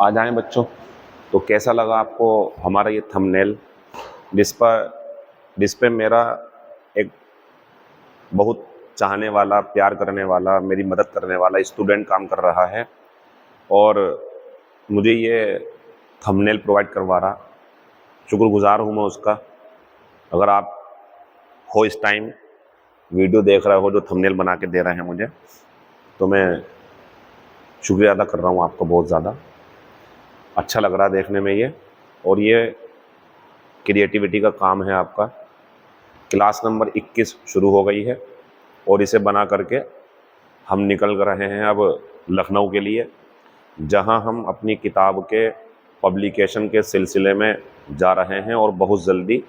आ जाएं बच्चों। तो कैसा लगा आपको हमारा ये थंबनेल, जिस पे मेरा एक बहुत चाहने वाला, प्यार करने वाला, मेरी मदद करने वाला स्टूडेंट काम कर रहा है और मुझे ये थंबनेल प्रोवाइड करवा रहा। शुक्रगुजार हूँ मैं उसका। अगर आप हो इस टाइम वीडियो देख रहे हो जो थंबनेल बना के दे रहे हैं मुझे, तो मैं शुक्रिया अदा कर रहा हूँ आपका बहुत ज़्यादा। अच्छा लग रहा है देखने में ये, और ये क्रिएटिविटी का काम है आपका। क्लास नंबर 21 शुरू हो गई है और इसे बना करके हम निकल रहे हैं अब लखनऊ के लिए, जहां हम अपनी किताब के पब्लिकेशन के सिलसिले में जा रहे हैं और बहुत जल्दी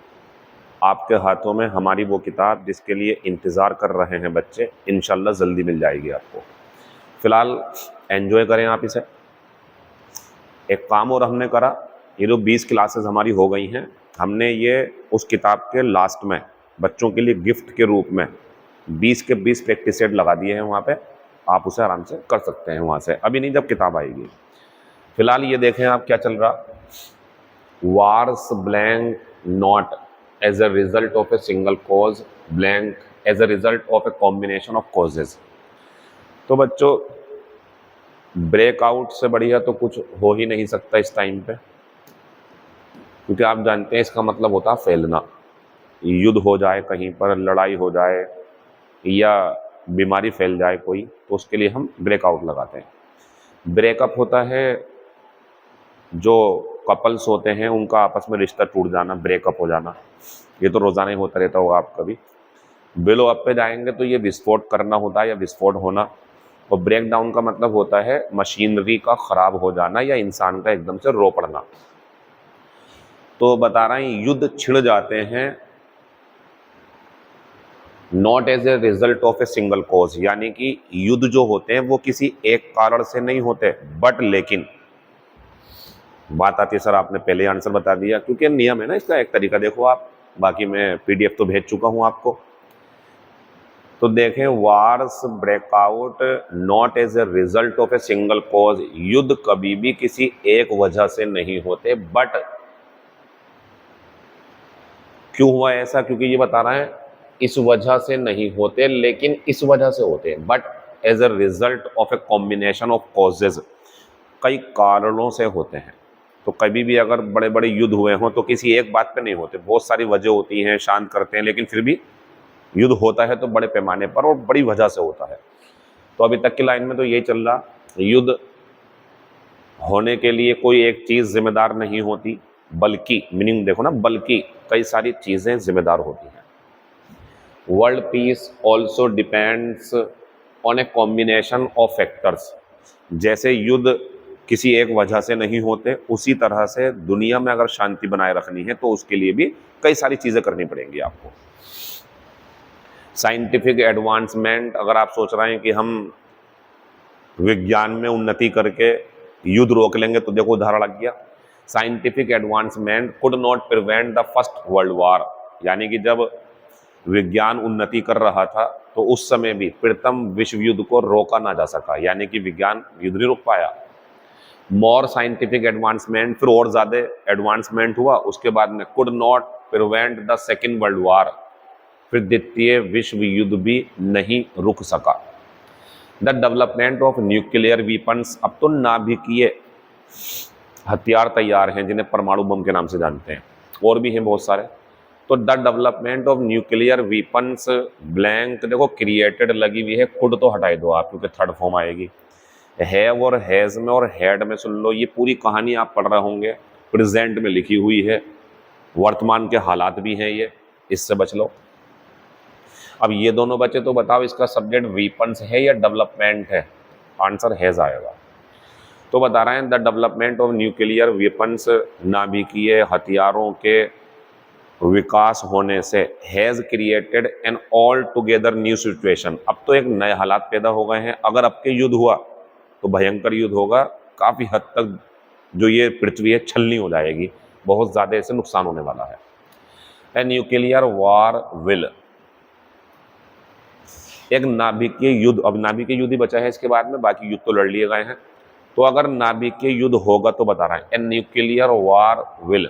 आपके हाथों में हमारी वो किताब जिसके लिए इंतज़ार कर रहे हैं बच्चे, इंशाल्लाह जल्दी मिल जाएगी आपको। फ़िलहाल एंजॉय करें आप इसे। एक काम और हमने करा, ये जो 20 क्लासेस हमारी हो गई हैं, हमने ये उस किताब के लास्ट में बच्चों के लिए गिफ्ट के रूप में 20 के 20 प्रैक्टिस सेट लगा दिए हैं वहाँ पे। आप उसे आराम से कर सकते हैं वहाँ से, अभी नहीं जब किताब आएगी। फिलहाल ये देखें आप क्या चल रहा। Wars blank not as a result of a single cause, blank as a result of a combination of causes. तो बच्चों, ब्रेकआउट से बढ़िया तो कुछ हो ही नहीं सकता इस टाइम पे, क्योंकि आप जानते हैं इसका मतलब होता है फैलना। युद्ध हो जाए, कहीं पर लड़ाई हो जाए या बीमारी फैल जाए कोई, तो उसके लिए हम ब्रेकआउट लगाते हैं। ब्रेकअप होता है जो कपल्स होते हैं उनका आपस में रिश्ता टूट जाना, ब्रेकअप हो जाना। ये तो रोज़ाना ही होता रहता होगा आपका भी। बिलो अप पे जाएंगे तो ये विस्फोट करना होता है या विस्फोट होना, और ब्रेक डाउन का मतलब होता है मशीनरी का खराब हो जाना या इंसान का एकदम से रो पड़ना। तो बता रहे हैं युद्ध छिड़ जाते हैं not as a result of a single cause, यानी कि युद्ध जो होते हैं वो किसी एक कारण से नहीं होते, बट लेकिन बात आती है, सर आपने पहले आंसर बता दिया, क्योंकि नियम है ना इसका। एक तरीका देखो आप, बाकी मैं पीडीएफ तो भेज चुका हूं आपको। तो देखें, wars breakout not as a result of a single cause, युद्ध कभी भी किसी एक वजह से नहीं होते, बट क्यों हुआ ऐसा, क्योंकि ये बता रहा है इस वजह से नहीं होते लेकिन इस वजह से होते हैं, but as a result of a combination of causes, कई कारणों से होते हैं। तो कभी भी अगर बड़े बड़े युद्ध हुए हों तो किसी एक बात पे नहीं होते, बहुत सारी वजह होती हैं, शांत करते हैं, लेकिन फिर भी युद्ध होता है तो बड़े पैमाने पर और बड़ी वजह से होता है। तो अभी तक की लाइन में तो यही चल रहा, युद्ध होने के लिए कोई एक चीज जिम्मेदार नहीं होती, बल्कि, मीनिंग देखो ना, बल्कि कई सारी चीजें जिम्मेदार होती हैं। World peace also depends on A combination of factors. जैसे युद्ध किसी एक वजह से नहीं होते, उसी तरह से दुनिया में अगर शांति बनाए रखनी है तो उसके लिए भी कई सारी चीजें करनी पड़ेंगी आपको। साइंटिफिक एडवांसमेंट, अगर आप सोच रहे हैं कि हम विज्ञान में उन्नति करके युद्ध रोक लेंगे, तो देखो उदाहरण लग गया। Scientific advancement could not prevent the first world war, यानी कि जब विज्ञान उन्नति कर रहा था तो उस समय भी प्रथम विश्व युद्ध को रोका ना जा सका, यानी कि विज्ञान युद्ध नहीं रोक पाया। मोर साइंटिफिक एडवांसमेंट, फिर और ज्यादा एडवांसमेंट हुआ उसके बाद में, could not prevent the second world war, फिर द्वितीय विश्व युद्ध भी नहीं रुक सका। The development of nuclear weapons, अब तो नाभिकीय हथियार तैयार हैं जिन्हें परमाणु बम के नाम से जानते हैं, और भी हैं बहुत सारे। तो the development of nuclear weapons blank, देखो क्रिएटेड लगी हुई है, कुड तो हटाई दो आप क्योंकि थर्ड फॉर्म आएगी। हैव और हैज में और हैड में सुन लो, ये पूरी कहानी आप पढ़ रहे होंगे, प्रेजेंट में लिखी हुई है, वर्तमान के हालात भी हैं ये, इससे बच लो। अब ये दोनों बचे तो बताओ इसका सब्जेक्ट वीपन्स है या डेवलपमेंट है? आंसर हैज आएगा। तो बता रहे हैं the development of nuclear weapons, नाभिकीय हथियारों के विकास होने से, has created an all together new situation, अब तो एक नए हालात पैदा हो गए हैं। अगर अब के युद्ध हुआ तो भयंकर युद्ध होगा, काफी हद तक जो ये पृथ्वी है छलनी हो जाएगी, बहुत ज्यादा इससे नुकसान होने वाला है। ए न्यूक्लियर वॉर विल, एक नाभिकीय युद्ध, अब नाभिकीय युद्ध ही बचा है इसके बाद में, बाकी युद्ध तो लड़ लिए गए हैं। तो अगर नाभिकीय युद्ध होगा तो बता रहा है ए न्यूक्लियर वॉर विल।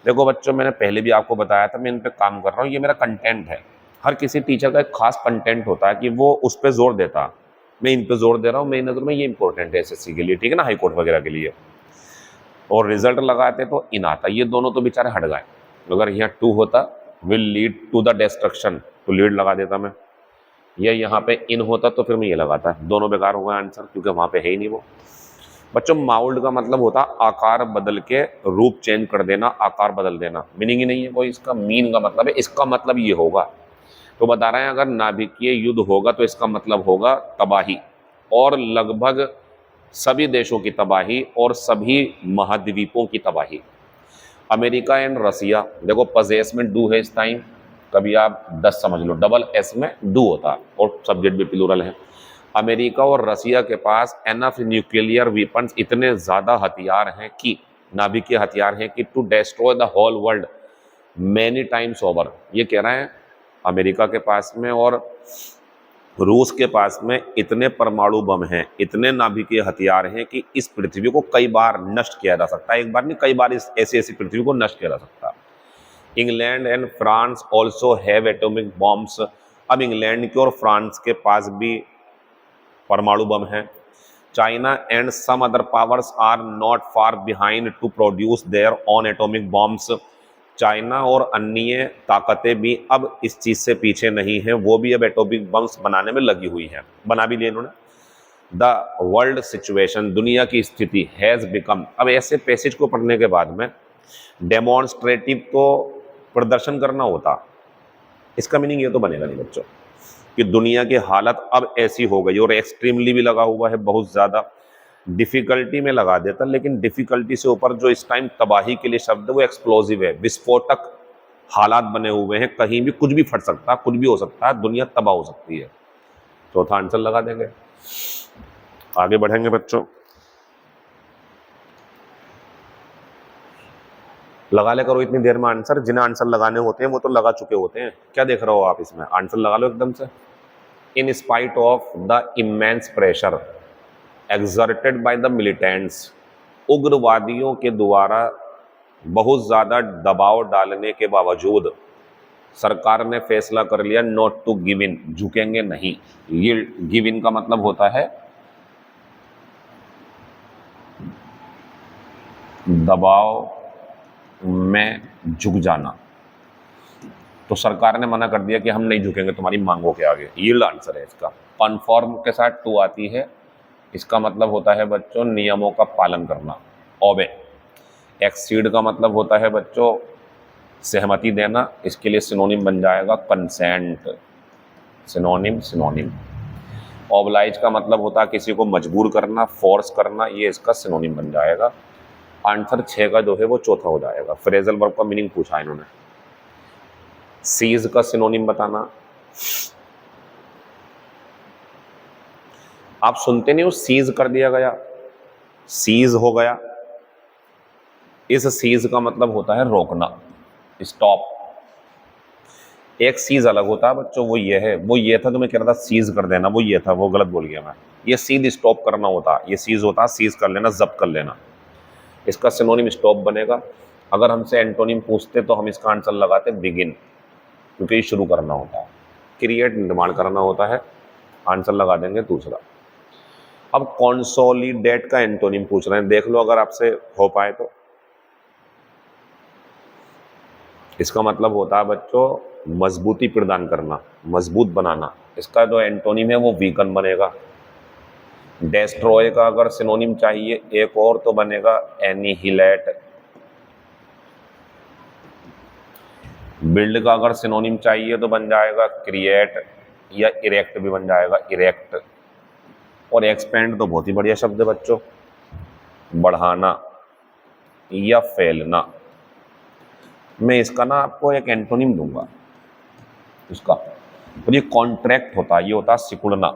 देखो बच्चों, मैंने पहले भी आपको बताया था, मैं इन पे काम कर रहा हूँ, ये मेरा कंटेंट है। हर किसी टीचर का एक खास कंटेंट होता है कि वो उस पर जोर देता। मैं इन पे जोर दे रहा हूँ, मेरी नज़र में ये इंपॉर्टेंट है एसएससी के लिए, ठीक है ना, हाई कोर्ट वगैरह के लिए। और रिजल्ट लगाते तो इन आता, ये दोनों तो बेचारे हट गए। अगर यहाँ टू होता will lead to the destruction, तो लीड लगा देता मैं। ये यहाँ पे इन होता तो फिर मैं ये लगाता। दोनों बेकार हो गए आंसर, क्योंकि वहाँ पे है ही नहीं वो। बच्चों, माउल्ड का मतलब होता आकार बदल के रूप चेंज कर देना, आकार बदल देना। मीनिंग ही नहीं है कोई इसका, मीन का मतलब है, इसका मतलब ये होगा। तो बता रहे हैं अगर नाभिकीय युद्ध होगा तो इसका मतलब होगा तबाही, और लगभग सभी देशों की तबाही और सभी महाद्वीपों की तबाही। अमेरिका एंड रसिया, देखो पजेस में डू है इस टाइम, कभी आप 10 समझ लो, डबल एस में डू होता और सब्जेक्ट भी प्लूरल है। अमेरिका और रसिया के पास एनफ न्यूक्लियर वेपन्स, इतने ज़्यादा हथियार हैं कि नाभिकीय हथियार हैं कि to destroy the whole world many times over. ये कह रहे हैं अमेरिका के पास में और रूस के पास में इतने परमाणु बम हैं, इतने नाभिकीय हथियार हैं कि इस पृथ्वी को कई बार नष्ट किया जा सकता है। एक बार नहीं, कई बार इस ऐसी ऐसी पृथ्वी को नष्ट किया जा सकता है। England and France also have atomic bombs. अब इंग्लैंड के और फ्रांस के पास भी परमाणु बम है। China and some other powers are not far behind to produce their own atomic bombs. China और अन्य ताकतें भी अब इस चीज़ से पीछे नहीं हैं, वो भी अब एटॉमिक बम्स बनाने में लगी हुई हैं, बना भी लिए इन्होंने। द वर्ल्ड सिचुएशन, दुनिया की स्थिति, हैज़ बिकम, अब ऐसे पैसेज को पढ़ने के बाद में डेमोन्स्ट्रेटिव तो प्रदर्शन करना होता, इसका मीनिंग ये तो बनेगा नहीं बच्चों कि दुनिया की हालत अब ऐसी हो गई। और एक्सट्रीमली भी लगा हुआ है, बहुत ज़्यादा डिफिकल्टी में लगा देता, लेकिन डिफिकल्टी से ऊपर जो इस टाइम तबाही के लिए शब्द है वो एक्सप्लोजिव है, विस्फोटक हालात बने हुए हैं, कहीं भी कुछ भी फट सकता है, कुछ भी हो सकता है, दुनिया तबाह हो सकती है। चौथा आंसर लगा देंगे, आगे बढ़ेंगे बच्चों। लगा ले करो इतनी देर में आंसर, जिन्हें आंसर लगाने होते हैं वो तो लगा चुके होते हैं। क्या देख रहे हो आप इसमें, आंसर लगा लो एकदम से। In spite of the immense pressure exerted by the militants, उग्रवादियों के द्वारा बहुत ज़्यादा दबाव डालने के बावजूद सरकार ने फैसला कर लिया नॉट टू गिव इन, झुकेंगे नहीं। ये गिव इन का मतलब होता है दबाव में झुक जाना। तो सरकार ने मना कर दिया कि हम नहीं झुकेंगे तुम्हारी मांगों के आगे, यील्ड आंसर है इसका। कन्फर्म के साथ टू आती है, इसका मतलब होता है बच्चों नियमों का पालन करना, ओबे। एक्सीड का मतलब होता है बच्चों सहमति देना, इसके लिए सिनोनिम बन जाएगा कंसेंट, सिनोनिम सिनोनिम। ऑब्लाइज का मतलब होता है किसी को मजबूर करना, फोर्स करना, ये इसका सिनोनिम बन जाएगा। आंसर 6 का जो है वो चौथा हो जाएगा। फ्रेजल वर्ब का मीनिंग पूछा इन्होंने। सीज का सिनोनिम बताना। आप सुनते नहीं हो सीज कर दिया गया, सीज हो गया, इस सीज का मतलब होता है रोकना, स्टॉप। एक सीज अलग होता है बच्चों, वो ये है, वो ये था जो मैं कह रहा था सीज कर देना, वो ये था, वो गलत बोल गया मैं। ये सीज स्टॉप करना होता, ये सीज होता सीज कर लेना, जब्त कर लेना। इसका सिनोनिम स्टॉप बनेगा। अगर हमसे एंटोनिम पूछते तो हम इसका आंसर लगाते बिगिन, क्योंकि ये शुरू करना होता है। क्रिएट, निर्माण करना होता है, आंसर लगा देंगे दूसरा। अब कंसोलिडेट का एंटोनिम पूछ रहे हैं, देख लो अगर आपसे हो पाए तो। इसका मतलब होता है बच्चों मजबूती प्रदान करना, मजबूत बनाना। इसका जो एंटोनिम है वो वीकन बनेगा। डेस्ट्रॉय का अगर सिनोनिम चाहिए एक और तो बनेगा एनिहिलेट। बिल्ड का अगर सिनोनिम चाहिए तो बन जाएगा क्रिएट, या इरेक्ट भी बन जाएगा, इरेक्ट। और एक्सपेंड तो बहुत ही बढ़िया शब्द है बच्चों, बढ़ाना या फैलना। मैं इसका ना आपको एक एंटोनिम दूंगा इसका, और ये कॉन्ट्रैक्ट होता है, ये होता है सिकुड़ना,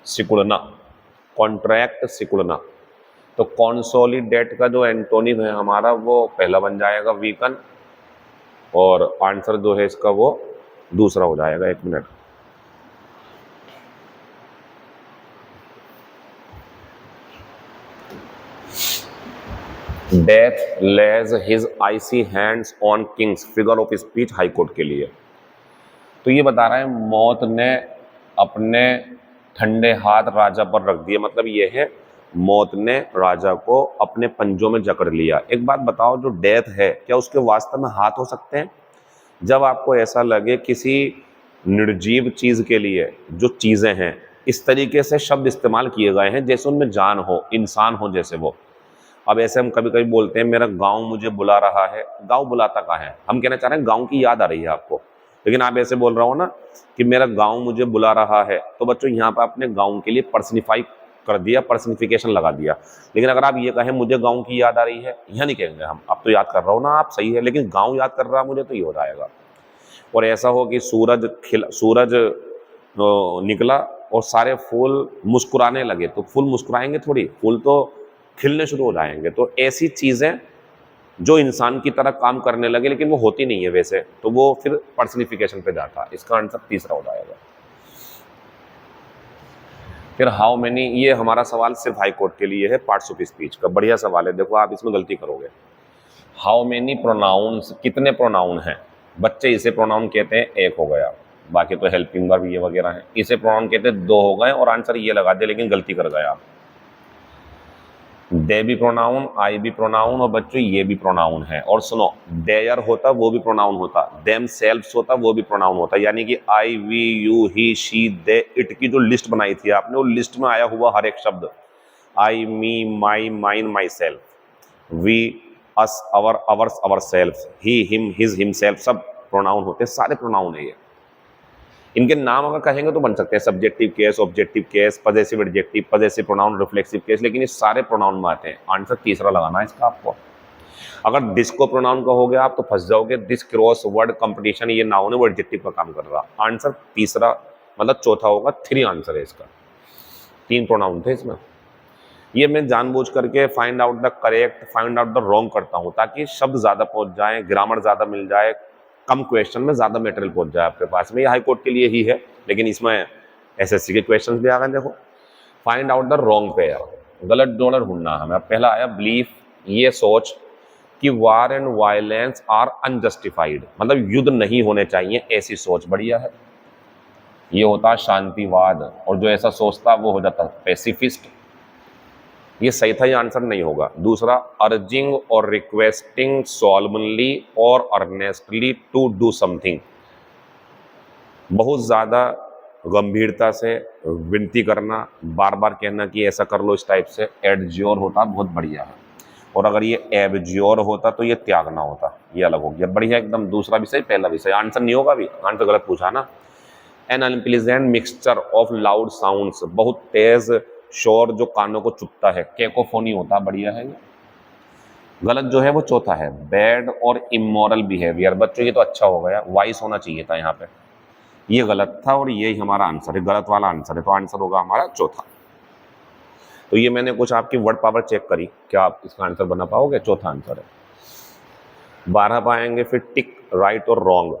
सिकुड़ना, कॉन्ट्रैक्ट, सिकुड़ना। तो कंसोलिडेट का जो एंटोनिम है हमारा वो पहला बन जाएगा वीकन, और आंसर जो है इसका वो दूसरा हो जाएगा। 1 minute, death lays his icy hands on kings, figure of speech high court के लिए। तो ये बता रहा है मौत ने अपने ठंडे हाथ राजा पर रख दिए, मतलब ये है मौत ने राजा को अपने पंजों में जकड़ लिया। एक बात बताओ, जो डेथ है क्या उसके वास्तव में हाथ हो सकते हैं? जब आपको ऐसा लगे किसी निर्जीव चीज के लिए जो चीजें हैं इस तरीके से शब्द इस्तेमाल किए गए हैं जैसे उनमें जान हो, इंसान हो जैसे वो। अब ऐसे हम कभी कभी बोलते हैं मेरा गांव मुझे बुला रहा है, गांव बुलाता कहाँ है? हम कहना चाह रहे हैं गांव की याद आ रही है आपको, लेकिन आप ऐसे बोल रहा हो ना कि मेरा गांव मुझे बुला रहा है, तो बच्चों यहाँ पर आपने गांव के लिए पर्सनिफाई कर दिया, पर्सनिफिकेशन लगा दिया। लेकिन अगर आप ये कहें मुझे गांव की याद आ रही है, यह नहीं कहेंगे हम, अब तो याद कर रहा हो ना आप, सही है, लेकिन गांव याद कर रहा मुझे, तो ये हो जाएगा। और ऐसा हो कि सूरज निकला और सारे फूल मुस्कुराने लगे, तो फूल मुस्कुराएंगे थोड़ी, फूल तो खिलने शुरू हो जाएंगे। तो ऐसी चीजें जो इंसान की तरह काम करने लगे लेकिन वो होती नहीं है वैसे, तो वो फिर पर्सनिफिकेशन पे जाता है। इसका आंसर तीसरा हो जाएगा। फिर हाउ मेनी, ये हमारा सवाल सिर्फ हाई कोर्ट के लिए है, पार्ट्स ऑफ स्पीच का, बढ़िया सवाल है, देखो आप इसमें गलती करोगे। हाउ मेनी प्रोनाउंस, कितने प्रोनाउन हैं? बच्चे इसे प्रोनाउन कहते हैं, एक हो गया, बाकी तो हेल्पिंग वर्ब ये वगैरह हैं। इसे प्रोनाउन कहते हैं, दो हो गए, और आंसर ये लगा दे, लेकिन गलती कर गए आप। दे भी प्रोनाउन, आई भी प्रोनाउन, और बच्चों ये भी प्रोनाउन है। और सुनो, देयर होता वो भी प्रोनाउन होता, देम सेल्व्स होता वो भी प्रोनाउन होता, यानी कि I, we, you, he, she, they, it की जो लिस्ट बनाई थी आपने, वो लिस्ट में आया हुआ हर एक शब्द, I, me, my, mine, myself, we, us, our, ours, ourselves, he, him, his, himself, सब प्रोनाउन होते हैं, सारे प्रोनाउन है ये। इनके नाम अगर कहेंगे तो बन सकते हैं subjective case, objective case, possessive adjective, possessive pronoun, reflexive case, लेकिन ये सारे प्रोनाउन में आते हैं। आंसर तीसरा लगाना है इसका आपको। अगर दिस को प्रोनाउन कहोगे आप तो फंस जाओगे, दिस क्रॉस वर्ड कंपटीशन, ये नाउन है, वो एडजेक्टिव का काम कर रहा। आंसर तीसरा मतलब चौथा होगा, 3 आंसर है इसका, 3 प्रोनाउन थे इसमें। ये मैं जानबूझ करके find out the correct, find out the wrong करता हूँ, ताकि शब्द ज्यादा पहुंच जाए, ग्रामर ज्यादा मिल जाए, कम क्वेश्चन में ज्यादा मटेरियल पहुंच जाए आपके पास में। ये हाई कोर्ट के लिए ही है, लेकिन इसमें एसएससी के क्वेश्चंस भी आ गए। देखो, find out the wrong pair, गलत डॉलर ढूंढना हमें। पहला आया बिलीफ, ये सोच कि war and violence are unjustified, मतलब युद्ध नहीं होने चाहिए, ऐसी सोच, बढ़िया है। ये होता शांतिवाद, और जो ऐसा सोचता वो हो जाता पेसिफिस्ट, ये सही था, ये आंसर नहीं होगा। दूसरा, अर्जिंग और रिक्वेस्टिंग सॉल्मनली और अर्नेस्टली टू डू समथिंग, बहुत ज्यादा गंभीरता से विनती करना, बार बार कहना कि ऐसा कर लो, इस टाइप से। एडज्योर होता, बहुत बढ़िया है। और अगर ये एबज्योर होता तो ये त्यागना होता, ये अलग हो गया, बढ़िया एकदम। दूसरा भी सही, पहला भी सही, आंसर नहीं होगा भी, आंसर गलत पूछा ना। An unpleasant mixture of loud sounds, बहुत तेज शोर जो कानों को चुभता है, कैकोफोनी होता, बढ़िया है ये। गलत जो है वो चौथा है, बैड और इमोरल बिहेवियर। बच्चों ये तो अच्छा हो गया, वाइस होना चाहिए था यहाँ पे, ये गलत था, और यही हमारा आंसर है, गलत वाला आंसर है, तो आंसर होगा हमारा चौथा। तो ये मैंने कुछ आपकी वर्ड पावर चेक करी, क्या आप इसका आंसर बना पाओगे? चौथा आंसर है। 12 पाएंगे फिर टिक राइट और रॉन्ग,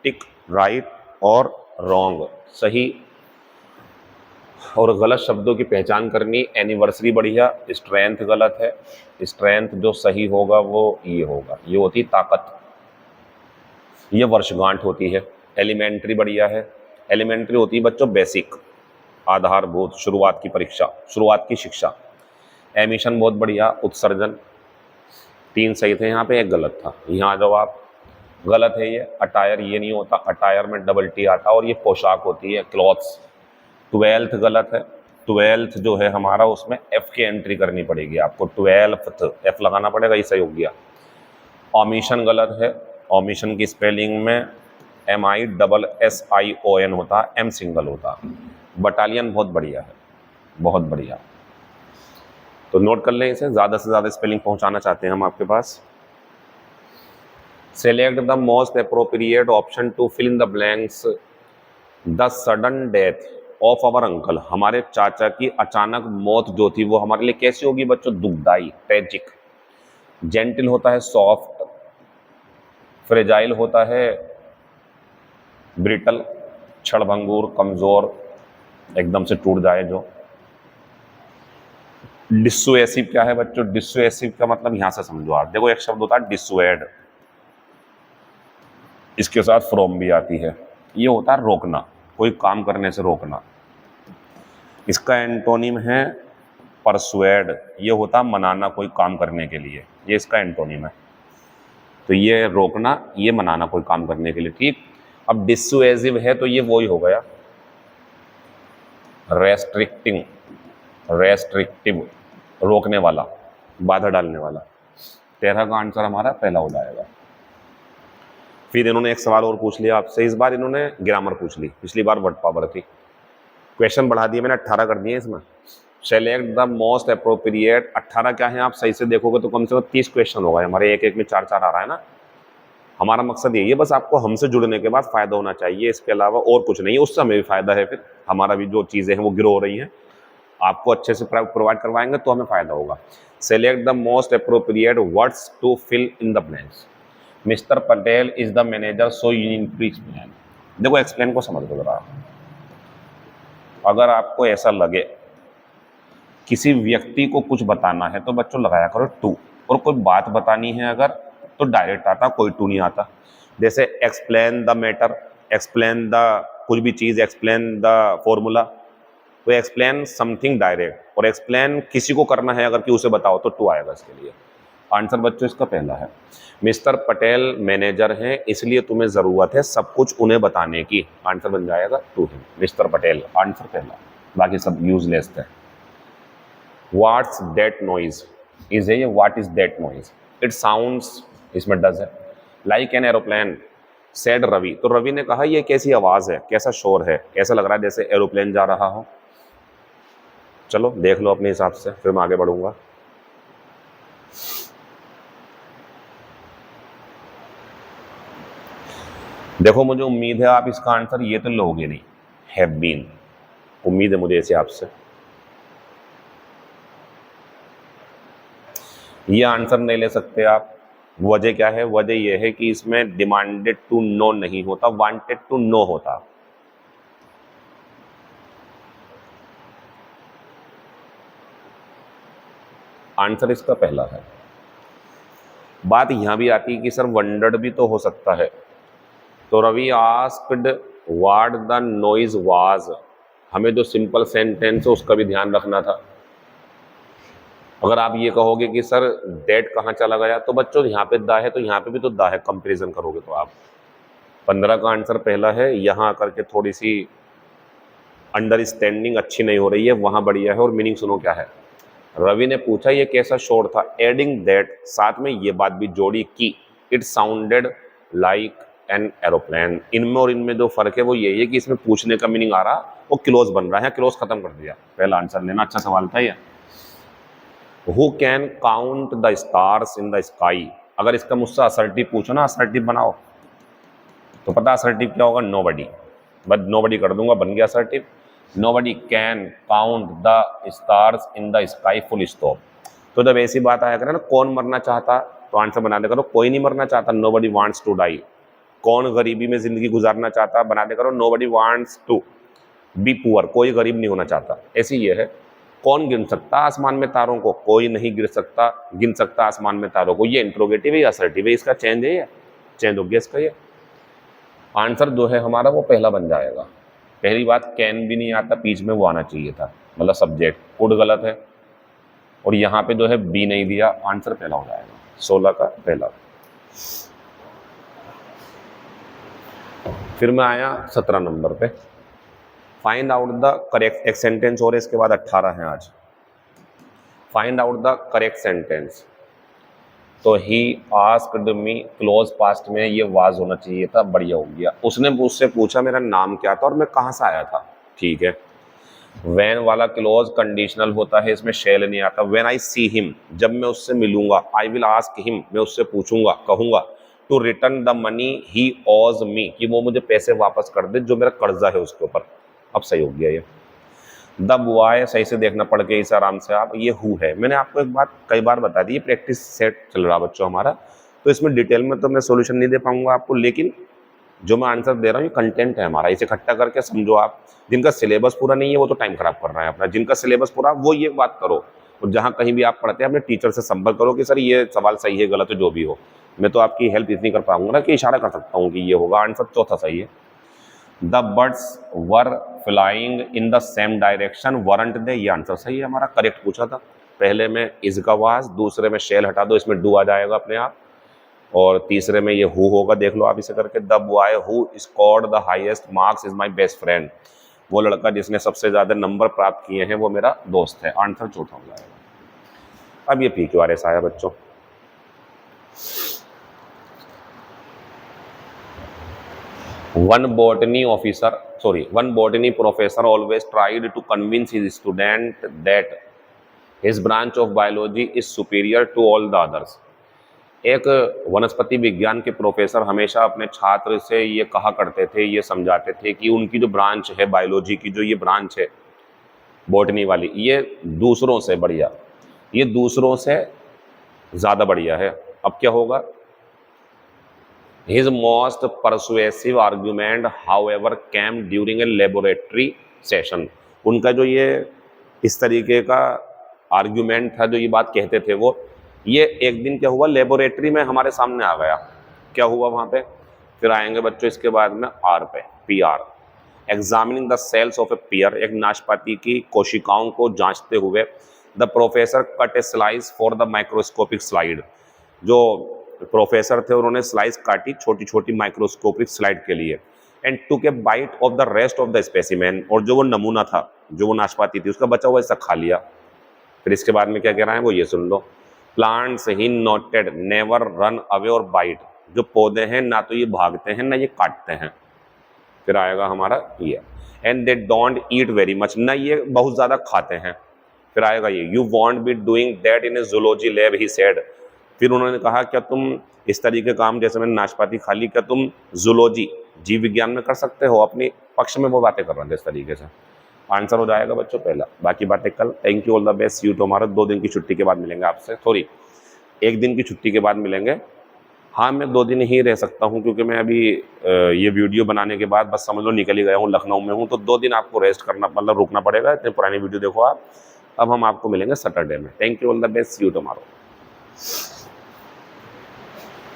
टिक राइट और रॉन्ग, सही और गलत शब्दों की पहचान करनी। एनिवर्सरी बढ़िया, स्ट्रेंथ गलत है, स्ट्रेंथ जो सही होगा वो ये होगा, ये होती ताकत, ये वर्षगांठ होती है। एलिमेंट्री बढ़िया है, एलिमेंट्री होती है बच्चों बेसिक, आधारभूत, शुरुआत की परीक्षा, शुरुआत की शिक्षा। एमिशन बहुत बढ़िया, उत्सर्जन। 3 सही थे यहाँ पे, 1 गलत था। यहाँ जब आप गलत है ये अटायर, ये नहीं होता, अटायर में डबल टी आता, और ये पोशाक होती है, क्लॉथ्स। 12th गलत है, 12th जो है हमारा, उसमें एफ की एंट्री करनी पड़ेगी आपको, 12th एफ लगाना पड़ेगा, ये सही हो गया। ओमिशन गलत है, ओमिशन की स्पेलिंग में MISSION होता, एम सिंगल होता। बटालियन बहुत बढ़िया है, बहुत बढ़िया, तो नोट कर लें इसे, ज़्यादा से ज़्यादा स्पेलिंग पहुंचाना चाहते हैं हम आपके पास। Select the most appropriate option to fill in the blanks. The sudden death of our uncle, हमारे चाचा की अचानक मौत जो थी वो हमारे लिए कैसी होगी बच्चों? दुखदाई, ट्रेजिक। जेंटिल होता है सॉफ्ट, फ्रेजाइल होता है ब्रिटल, क्षणभंगुर, कमजोर, एकदम से टूट जाए जो। डिसुएसिव क्या है बच्चों? डिसुएसिव का मतलब यहां से समझो आप, देखो एक शब्द होता है डिसुएड, इसके साथ फ्रॉम भी आती है, ये होता है रोकना, कोई काम करने से रोकना। इसका एंटोनिम है परसुएड, ये होता है मनाना कोई काम करने के लिए, ये इसका एंटोनिम है। तो ये रोकना, ये मनाना कोई काम करने के लिए, ठीक। अब डिसुएसिव है तो ये वही हो गया रेस्ट्रिक्टिंग, रेस्ट्रिक्टिव, रोकने वाला, बाधा डालने वाला। 13 का आंसर हमारा पहला हो जाएगा। फिर इन्होंने एक सवाल और पूछ लिया आपसे, इस बार इन्होंने ग्रामर पूछ ली, पिछली बार वर्ड पावर थी। क्वेश्चन बढ़ा दिए मैंने, 18 कर दिए इसमें। सेलेक्ट द मोस्ट अप्रोप्रिएट, 18 क्या है आप सही से देखोगे तो कम से कम 30 क्वेश्चन होगा हमारे, एक एक में 4-4 आ रहा है ना। हमारा मकसद यही है, बस आपको हमसे जुड़ने के बाद फायदा होना चाहिए, इसके अलावा और कुछ नहीं है। उससे हमें भी फायदा है, फिर हमारा भी जो चीज़ें हैं वो ग्रो हो रही हैं, आपको अच्छे से प्रोवाइड करवाएंगे तो हमें फायदा होगा। Select the most appropriate words to fill in the blanks. Mister Patel is the manager so you need to explain. देखो एक्सप्लेन को समझ लो जरा। अगर आपको ऐसा लगे किसी व्यक्ति को कुछ बताना है तो बच्चों लगाया करो टू, और कोई बात बतानी है अगर तो डायरेक्ट आता, कोई टू नहीं आता। जैसे explain the matter, explain the कुछ भी चीज़, एक्सप्लेन द फॉर्मूला, तो एक्सप्लेन समथिंग डायरेक्ट, और एक्सप्लेन किसी को करना है अगर कि उसे बताओ तो टू आएगा इसके लिए। आंसर बच्चों इसका पहला है। मिस्टर पटेल मैनेजर हैं इसलिए तुम्हें ज़रूरत है सब कुछ उन्हें बताने की, आंसर बन जाएगा to him, mister Patel, answer पहला, बाकी सब यूजलेस है। व्हाट्स दैट नॉइज, इज है ये, what is that noise, it sounds, इसमें डज है, like an aeroplane said Ravi, तो रवि ने कहा ये कैसी आवाज़ है, कैसा शोर है, ऐसा लग रहा है जैसे एरोप्लेन जा रहा हो। चलो देख लो अपने हिसाब से, फिर मैं आगे बढ़ूंगा। देखो मुझे उम्मीद है आप इसका आंसर ये तो लोगे नहीं, हैव बीन, उम्मीद है मुझे ऐसे आपसे। ये आंसर नहीं ले सकते आप, वजह क्या है? वजह ये है कि इसमें डिमांडेड टू नो नहीं होता, वांटेड टू नो होता। आंसर इसका पहला है। बात यहां भी आती है कि सर वंडर्ड भी तो हो सकता है, तो Ravi asked what the noise was, हमें जो सिंपल सेंटेंस है उसका भी ध्यान रखना था। अगर आप ये कहोगे कि सर डेट कहाँ चला गया, तो बच्चों यहाँ पे दा है तो यहाँ पे भी तो दा है, कंपैरिजन करोगे तो आप। 15 का आंसर पहला है, यहाँ आकर के थोड़ी सी अंडरस्टैंडिंग अच्छी नहीं हो रही है, वहाँ बढ़िया है। और मीनिंग सुनो क्या है, रवि ने पूछा ये कैसा शोर था, एडिंग दैट, साथ में ये बात भी जोड़ी कि it sounded like an aeroplane. इनमें और इनमें जो फर्क है वो यही है कि इसमें पूछने का मीनिंग आ रहा, वो क्लोज बन रहा है, क्लोज खत्म कर दिया। पहला आंसर लेना, अच्छा सवाल था ये। Who can count the stars in the sky, अगर इसका मुझसे असर्टिव पूछो ना, असर्टिव बनाओ, तो पता असर्टिव क्या होगा? नोबडी, बस नोबडी कर दूंगा, बन गया assertive. Nobody can count the stars in the sky, full stop. तो जब ऐसी बात आया करे ना, कौन मरना चाहता, तो आंसर बना दे करो कोई नहीं मरना चाहता, नोबडी वांट्स टू डाई। कौन गरीबी में जिंदगी गुजारना चाहता, बना दे करो nobody wants to be poor, कोई गरीब नहीं होना चाहता। ऐसी ये है। कौन गिन सकता आसमान में तारों को, कोई नहीं गिन सकता आसमान में तारों को। ये इंट्रोगेटिव है या असर्टिव है, इसका चेंज है, ये चेंज हो गया इसका। ये आंसर जो है हमारा वो पहला बन जाएगा। पहली बात कैन भी नहीं आता, बीच में वो आना चाहिए था, मतलब सब्जेक्ट। कुड गलत है, और यहाँ पे जो है बी नहीं दिया, आंसर पहला हो जाएगा, 16 का पहला। फिर मैं आया 17 नंबर पे, फाइंड आउट द करेक्ट, एक सेंटेंस और इसके बाद 18 है आज। Find out the correct sentence. तो he asked me, close past में ये वाज होना चाहिए था, बढ़िया हो गया। उसने मुझसे पूछा मेरा नाम क्या था और मैं कहाँ से आया था, ठीक है। वैन वाला क्लोज कंडीशनल होता है, इसमें शैल नहीं आता। व्हेन आई सी हिम, जब मैं उससे मिलूंगा। आई विल आस्क हिम, मैं उससे पूछूंगा, कहूंगा। टू रिटर्न द मनी ही ऑज मी, कि वो मुझे पैसे वापस कर दे जो मेरा कर्जा है उसके ऊपर। अब सही हो गया ये। द बॉय, सही से देखना पड़ के इस आराम से आप, ये हु है। मैंने आपको एक बात कई बार बता दी, प्रैक्टिस सेट चल रहा बच्चों हमारा, तो इसमें डिटेल में तो मैं सॉल्यूशन नहीं दे पाऊंगा आपको, लेकिन जो मैं आंसर दे रहा हूँ ये कंटेंट है हमारा, इसे इकट्ठा करके समझो आप। जिनका सिलेबस पूरा नहीं है वो तो टाइम खराब कर रहा है अपना, जिनका सिलेबस पूरा वो ये बात करो और जहाँ कहीं भी आप पढ़ते हैं अपने टीचर से संपर्क करो कि सर ये सवाल सही है गलत है जो भी हो, मैं तो आपकी हेल्प इतनी कर पाऊंगा ना कि इशारा कर सकता हूँ कि ये होगा। आंसर चौथा सही है। The birds were flying in the same direction weren't they, ये आंसर सही है हमारा, करेक्ट पूछा था। पहले में इज का वाज, दूसरे में शेल हटा दो, इसमें डू आ जाएगा अपने आप, और तीसरे में ये हु होगा, देख लो आप इसे करके। The boy who scored the highest marks is my best friend, वो लड़का जिसने सबसे ज्यादा नंबर प्राप्त किए हैं वो मेरा दोस्त है, आंसर चौथा हो जाएगा। अब ये PQRS आया बच्चों। One botany professor always tried to convince his student that his branch of biology is superior to all the others. एक वनस्पति विज्ञान के प्रोफेसर हमेशा अपने छात्र से ये कहा करते थे, ये समझाते थे कि उनकी जो ब्रांच है बायोलॉजी की, जो ये ब्रांच है बॉटनी वाली, ये दूसरों से बढ़िया, ये दूसरों से ज़्यादा बढ़िया है। अब क्या होगा? His most persuasive argument, however, came during a laboratory session. उनका जो ये इस तरीके का आर्ग्यूमेंट था, जो ये बात कहते थे वो, ये एक दिन क्या हुआ, लेबोरेटरी में हमारे सामने आ गया। क्या हुआ वहाँ पे? फिर आएंगे बच्चों इसके बाद में आर पे, PR, examining the cells of a pear, एक नाशपाती की कोशिकाओं को जांचते हुए, the professor cut a slice for the microscopic slide, जो प्रोफेसर थे उन्होंने स्लाइस काटी छोटी छोटी माइक्रोस्कोपिक स्लाइड के लिए, and took A bite of the rest of the specimen, और जो वो नमूना था, जो वो नाशपाती थी, उसका बचा हुआ हिस्सा खा लिया। फिर इसके बाद में क्या कह रहा है वो ये सुन लो। Plants he noted never run away और बाइट, जो पौधे हैं ना तो ये भागते हैं ना ये काटते हैं। फिर आएगा हमारा ये, and they don't eat very much, ना ये बहुत ज़्यादा खाते हैं। फिर आएगा ये, you want be doing that in A zoology lab he said, फिर उन्होंने कहा क्या तुम इस तरीके काम, जैसे मैंने नाशपाती खा ली, क्या तुम जूलॉजी जीव विज्ञान में कर सकते हो? अपनी पक्ष में वो बातें कर रहे थे इस तरीके से। आंसर हो जाएगा बच्चों पहला, बाकी बातें कल। Thank you, all the best, see you tomorrow. 2 दिन की छुट्टी के बाद मिलेंगे आपसे, सॉरी 1 दिन की छुट्टी के बाद मिलेंगे। हाँ, मैं 2 दिन ही रह सकता हूँ क्योंकि मैं अभी ये वीडियो बनाने के बाद बस समझ लो निकल ही गया हूँ, लखनऊ में हूँ, तो 2 दिन आपको रेस्ट करना, मतलब रुकना पड़ेगा। इतने पुरानी वीडियो देखो आप। अब हम आपको मिलेंगे सैटरडे में। Thank you, all the best, see you tomorrow.